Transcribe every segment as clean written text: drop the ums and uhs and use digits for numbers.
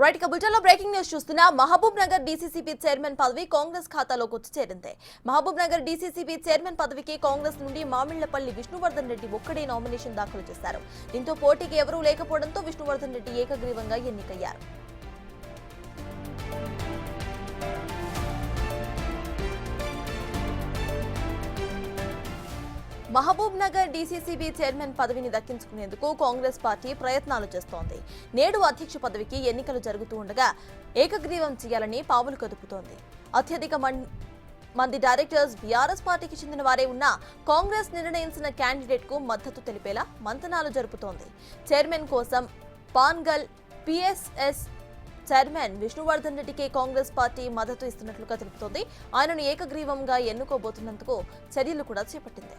Right ఇక బులెటిన్లో breaking news చూస్తున్నా మహబూబ్ నగర్ డీసీసీబీ చైర్మన్ పదవి కాంగ్రెస్ ఖాతాలోకి వచ్చి చేరింది. మహబూబ్ నగర్ డీసీసీబీ చైర్మన్ పదవికి కాంగ్రెస్ నుండి మామిళ్లపల్లి విష్ణువర్ధన్ రెడ్డి ఒక్కడే నామినేషన్ దాఖలు చేశారు. దీంతో పోటీకి ఎవరూ లేకపోవడంతో విష్ణువర్ధన్ రెడ్డి ఏకగ్రీవంగా ఎన్నికయ్యారు. మహబూబ్ నగర్ డీసీసీబీ చైర్మన్ పదవిని దక్కించుకునేందుకు కాంగ్రెస్ పార్టీ ప్రయత్నాలు చేస్తోంది. నేడు అధ్యక్ష పదవికి ఎన్నికలు జరుగుతూ ఉండగా ఏకగ్రీవం చేయాలని పావులు కదుపుతోంది. అత్యధిక మంది డైరెక్టర్స్ బీఆర్ఎస్ పార్టీకి చెందిన వారే ఉన్నా కాంగ్రెస్ నిర్ణయించిన క్యాండిడేట్ కు మద్దతు తెలిపేలా మంతనాలు జరుపుతోంది. చైర్మన్ కోసం పాన్గల్ పిఎస్ఎస్ చైర్మన్ విష్ణువర్ధన్ రెడ్డికి కాంగ్రెస్ పార్టీ మద్దతు ఇస్తున్నట్లుగా తెలుపుతోంది. ఆయనను ఏకగ్రీవంగా ఎన్నుకోబోతున్నందుకు చర్యలు కూడా చేపట్టింది.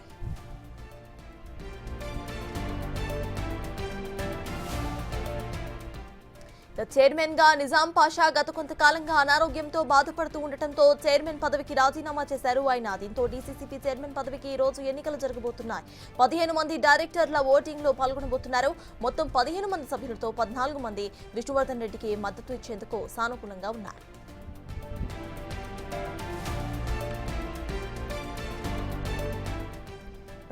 చైర్మన్ గా నిజాం పాషా గత కొంతకాలంగా అనారోగ్యంతో బాధపడుతూ ఉండటంతో చైర్మన్ పదవికి రాజీనామా చేశారు ఆయన. దీంతో డీసీసీబీ చైర్మన్ పదవికి ఈ రోజు ఎన్నికలు జరగబోతున్నాయి. 15 మంది డైరెక్టర్ల ఓటింగ్ లో పాల్గొనబోతున్నారు. మొత్తం 15 మంది సభ్యులతో 14 మంది విష్ణువర్ధన్ రెడ్డికి మద్దతు ఇచ్చేందుకు సానుకూలంగా ఉన్నారు.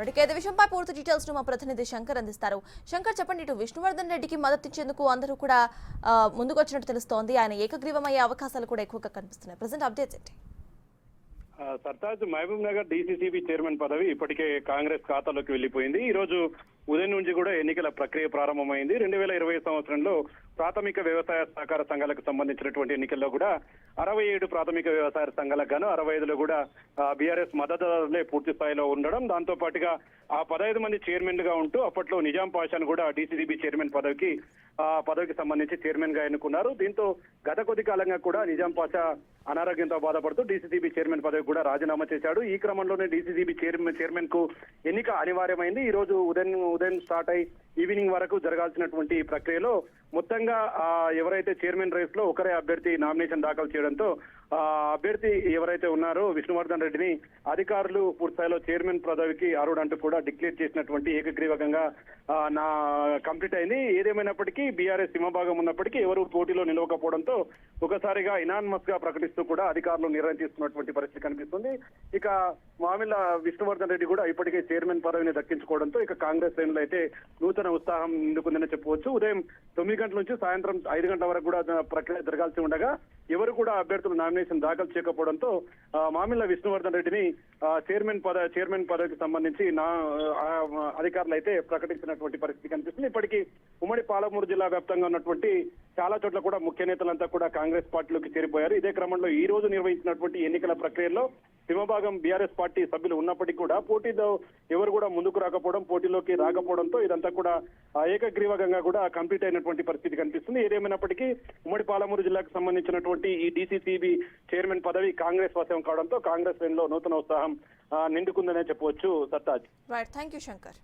ఇదే విషయంపై పూర్తి డీటెయిల్స్ ను మా ప్రతినిధి శంకర్ అందిస్తారు. శంకర్, చెప్పండి, ఇటు విష్ణువర్ధన్ రెడ్డికి మద్దతు ఇచ్చేందుకు అందరూ కూడా ముందుకొచ్చినట్టు తెలుస్తోంది. ఆయన ఏకగ్రీవం అయ్యే అవకాశాలు కూడా ఎక్కువగా కనిపిస్తున్నాయి. ప్రెజెంట్ అప్డేట్స్ ఏంటి? సర్తాజ్, మహబూబ్ నగర్ డీసీసీబీ చైర్మన్ పదవి ఇప్పటికే కాంగ్రెస్ ఖాతాలోకి వెళ్లిపోయింది. ఈ రోజు ఉదయం నుంచి కూడా ఎన్నికల ప్రక్రియ ప్రారంభమైంది. 2020 సంవత్సరంలో ప్రాథమిక వ్యవసాయ సహకార సంఘాలకు సంబంధించినటువంటి ఎన్నికల్లో కూడా 67 ప్రాథమిక వ్యవసాయ సంఘాలకు గాను 65లో కూడా బీఆర్ఎస్ మద్దతుదారులే పూర్తి స్థాయిలో ఉండడం, దాంతో పాటుగా ఆ 15 మంది చైర్మన్ గా ఉంటూ అప్పట్లో నిజాం పాషాను కూడా డీసీసీబీ చైర్మన్ పదవికి సంబంధించి చైర్మన్ గా ఎన్నుకున్నారు. దీంతో గత కొద్ది కాలంగా కూడా నిజాం పాషా అనారోగ్యంతో బాధపడుతూ డీసీసీబీ చైర్మన్ పదవి కూడా రాజీనామా చేశాడు. ఈ క్రమంలోనే డీసీసీబీ చైర్మన్ కు ఎన్నిక అనివార్యమైంది. ఈ రోజు ఉదయం స్టార్ట్ అయి ఈవినింగ్ వరకు జరగాల్సినటువంటి ప్రక్రియలో మొత్తంగా ఎవరైతే చైర్మన్ రేస్ లో ఒకరే అభ్యర్థి నామినేషన్ దాఖలు చేయడంతో అభ్యర్థి ఎవరైతే ఉన్నారో విష్ణువర్ధన్ రెడ్డిని అధికారులు పూర్తిస్థాయిలో చైర్మన్ పదవికి అర్హుడంటూ కూడా డిక్లేర్ చేసినటువంటి ఏకగ్రీవంగా కంప్లీట్ అయింది. ఏదేమైనప్పటికీ బీఆర్ఎస్ సింహభాగం ఉన్నప్పటికీ ఎవరు పోటీలో నిలవకపోవడంతో ఒకసారిగా ఇనానిమస్ గా ప్రకటిస్తూ కూడా అధికారులు నిర్ణయం తీసుకున్నటువంటి పరిస్థితి కనిపిస్తుంది. ఇక మామిళ్ళ విష్ణువర్ధన్ రెడ్డి కూడా ఇప్పటికే చైర్మన్ పదవిని దక్కించుకోవడంతో ఇక కాంగ్రెస్ శ్రేణులు అయితే నూతన ఉత్సాహం నిండుకుందని చెప్పవచ్చు. ఉదయం 9 గంటల నుంచి సాయంత్రం 5 గంటల వరకు కూడా ప్రక్రియ జరగాల్సి ఉండగా ఎవరు కూడా అభ్యర్థులు నామినేషన్ దాఖలు చేయకపోవడంతో మామిళ్ళ విష్ణువర్ధన్ రెడ్డిని చైర్మన్ పదవికి సంబంధించి అధికారులు అయితే ప్రకటించినటువంటి పరిస్థితి కనిపిస్తుంది. ఇప్పటికీ ఉమ్మడి పాలమూరు జిల్లా వ్యాప్తంగా ఉన్నటువంటి చాలా చోట్ల కూడా ముఖ్య నేతలంతా కూడా కాంగ్రెస్ పార్టీలోకి చేరిపోయారు. ఇదే క్రమంలో ఈ రోజు నిర్వహించినటువంటి ఎన్నికల ప్రక్రియలో సింహభాగం బీఆర్ఎస్ పార్టీ సభ్యులు ఉన్నప్పటికీ కూడా పోటీలో ఎవరు కూడా ముందుకు రాకపోవడం, పోటీలోకి రాకపోవడంతో ఇదంతా కూడా ఏకగ్రీవంగా కూడా కంప్లీట్ అయినటువంటి పరిస్థితి కనిపిస్తుంది. ఏదేమైనప్పటికీ ఉమ్మడి పాలమూరు జిల్లాకు సంబంధించినటువంటి ఈ డీసీసీబీ చైర్మన్ పదవి కాంగ్రెస్ వశం కావడంతో కాంగ్రెస్ శ్రేణిలో నూతన ఉత్సాహం నిండుకుందనే చెప్పవచ్చు. సత్తాజ్. Right, thank you Shankar.